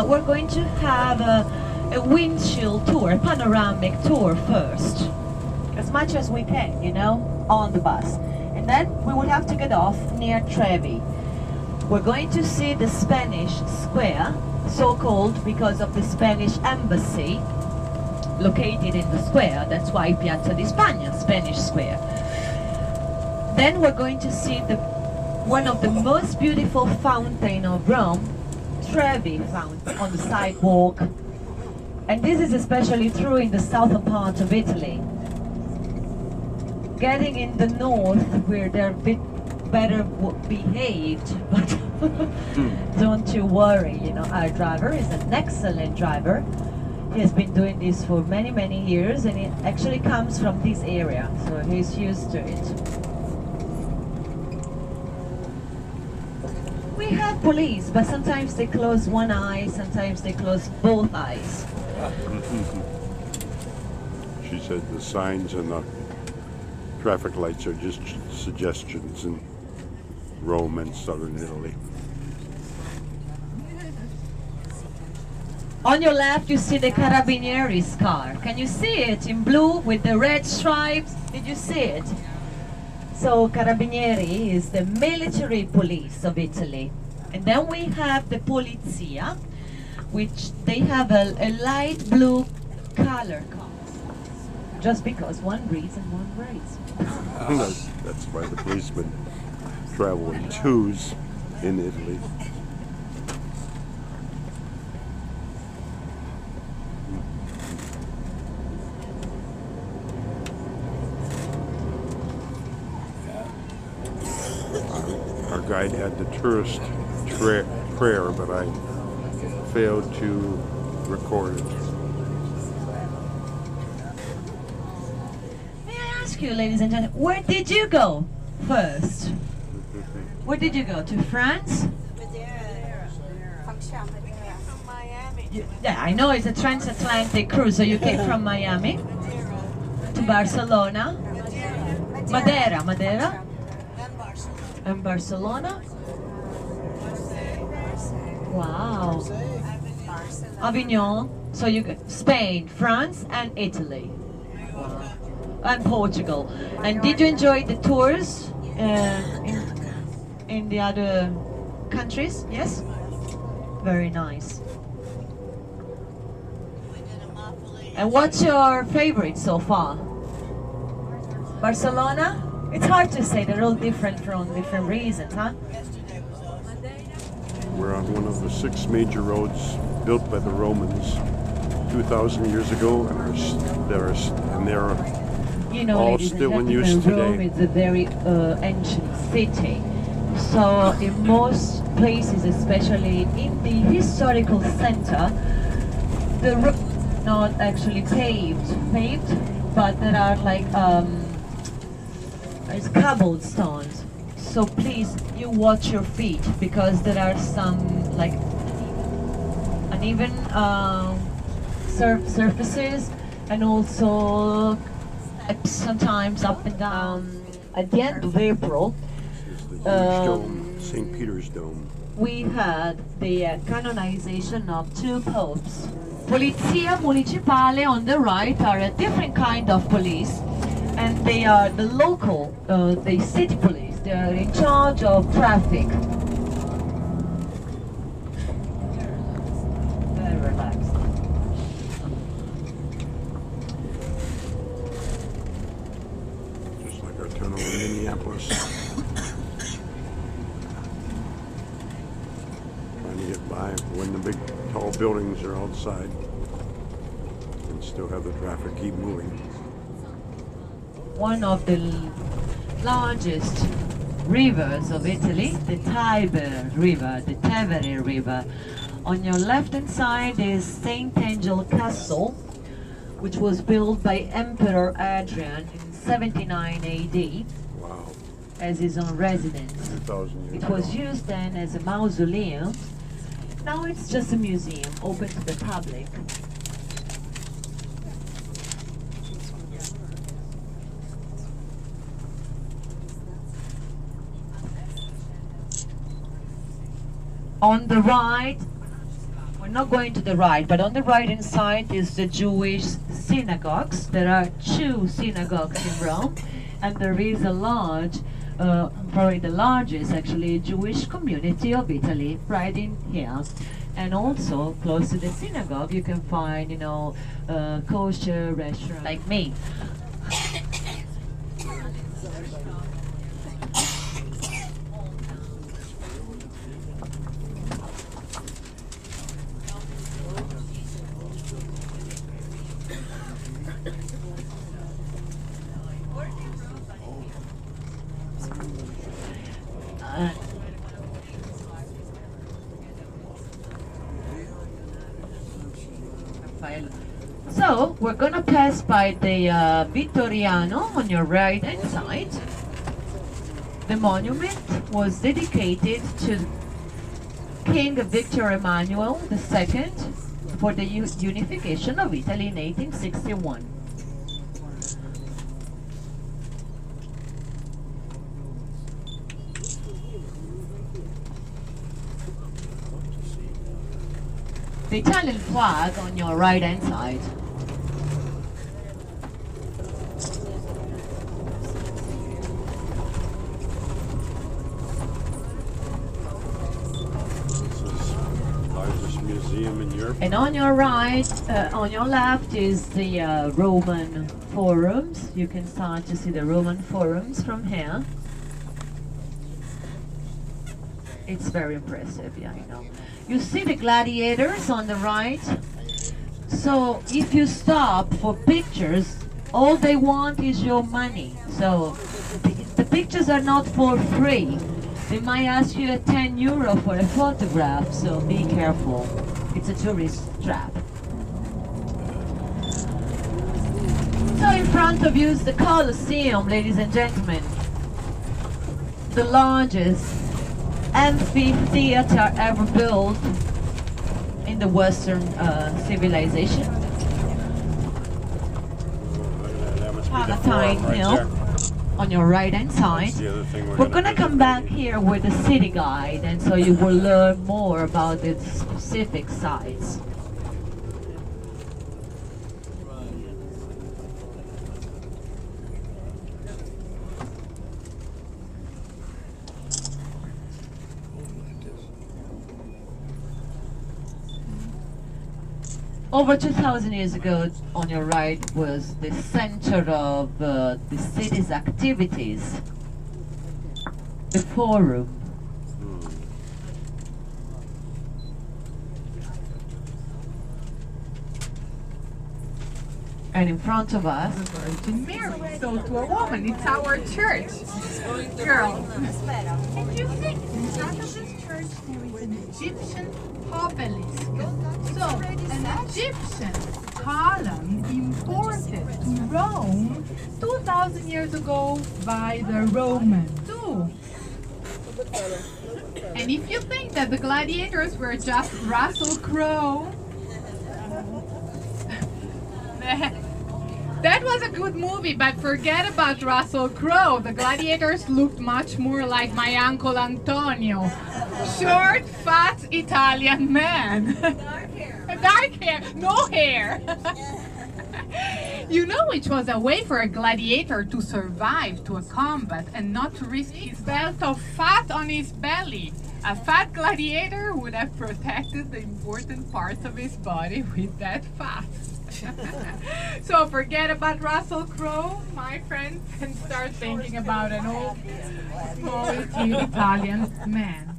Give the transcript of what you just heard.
We're going to have a windshield tour, a panoramic tour first, as much as we can, you know, on the bus. And then we will have to get off near Trevi. We're going to see the Spanish Square, so-called because of the Spanish embassy located in the square. That's why Piazza di Spagna, Spanish Square. Then we're going to see one of the most beautiful fountain of Rome, Trevi Fountain, on the sidewalk. And this is especially true in the southern part of Italy. Getting in the north, where they're a bit better behaved, but don't you worry, you know, our driver is an excellent driver. He has been doing this for many, many years, and it actually comes from this area, so he's used to it. We have police, but sometimes they close one eye, sometimes they close both eyes. She said the signs and the traffic lights are just suggestions in Rome and southern Italy. On your left you see the Carabinieri's car. Can you see it in blue with the red stripes? Did you see it? So Carabinieri is the military police of Italy. And then we have the Polizia, which they have a light blue color code. Just because one reads and one writes. That's why the policemen travel in twos in Italy. Our guide had the tourist prayer, but I failed to record it. May I ask you, ladies and gentlemen, where did you go first? Where did you go? To France? From Miami. Yeah, I know it's a transatlantic cruise, so you came from Miami to Barcelona, Madeira, and Barcelona. Wow. Avignon. So you go Spain, France, and Italy. Wow. And Portugal. And did you enjoy the tours in the other countries? Yes? Very nice. And what's your favorite so far? Barcelona? It's hard to say, they're all different for different reasons, huh? We're on one of the 6 major roads built by the Romans 2,000 years ago, and they're You know, all ladies and still in use gentlemen, Rome today. is a very ancient city. So in most places, especially in the historical center, the road is not actually paved, but there are like it's cobblestones. So please, you watch your feet, because there are some like uneven surfaces, and also sometimes up and down. At the end of April, This is the huge dome, St. Peter's Dome. we had the canonization of 2 popes. Polizia Municipale on the right are a different kind of police, and they are the local, the city police. They are in charge of traffic. Very relaxed. Just like our tunnel in Minneapolis. Trying to get by when the big tall buildings are outside and still have the traffic keep moving. One of the largest rivers of Italy, the Tiber River, the Tevere River. On your left-hand side is St. Angel Castle, which was built by Emperor Adrian in 79 AD Wow, as his own residence. 2,000 years It was ago. used then as a mausoleum. Now it's just a museum open to the public. On the right, We're not going to the right, but on the right hand side is the Jewish synagogues. There are 2 synagogues in Rome, and there is a large, probably the largest actually, Jewish community of Italy right in here. And also close to the synagogue, you can find, you know, kosher restaurant like me. So we're gonna pass by the Vittoriano on your right hand side. The monument was dedicated to King Victor Emmanuel II for the unification of Italy in 1861. The Italian flag on your right hand side. Largest museum in Europe. And on your right, on your left is the Roman forums. You can start to see the Roman forums from here. It's very impressive, yeah, I know. You see the gladiators on the right? So if you stop for pictures, all they want is your money. So the pictures are not for free. They might ask you €10 for a photograph, so be careful. It's a tourist trap. So in front of you is the Colosseum, ladies and gentlemen. The largest amphitheater ever built in the Western civilization. Palatine Hill on your right hand side. We're gonna come back here with a city guide, and so you will learn more about the specific sites. Over 2,000 years ago, on your right was the center of the city's activities, the Forum. And in front of us, Virgin Mary. So to a woman, it's our church. Girl, and you think in front of this church there is an Egyptian obelisk. So an Egyptian column imported to Rome 2,000 years ago by the Romans too. And if you think that the gladiators were just Russell Crowe, that was a good movie, but forget about Russell Crowe. The gladiators looked much more like my Uncle Antonio. Short, fat Italian man. Dark hair, no hair. You know, it was a way for a gladiator to survive to a combat and not to risk his belt of fat on his belly. A fat gladiator would have protected the important parts of his body with that fat. So forget about Russell Crowe, my friends, and start thinking about an old, small Italian man.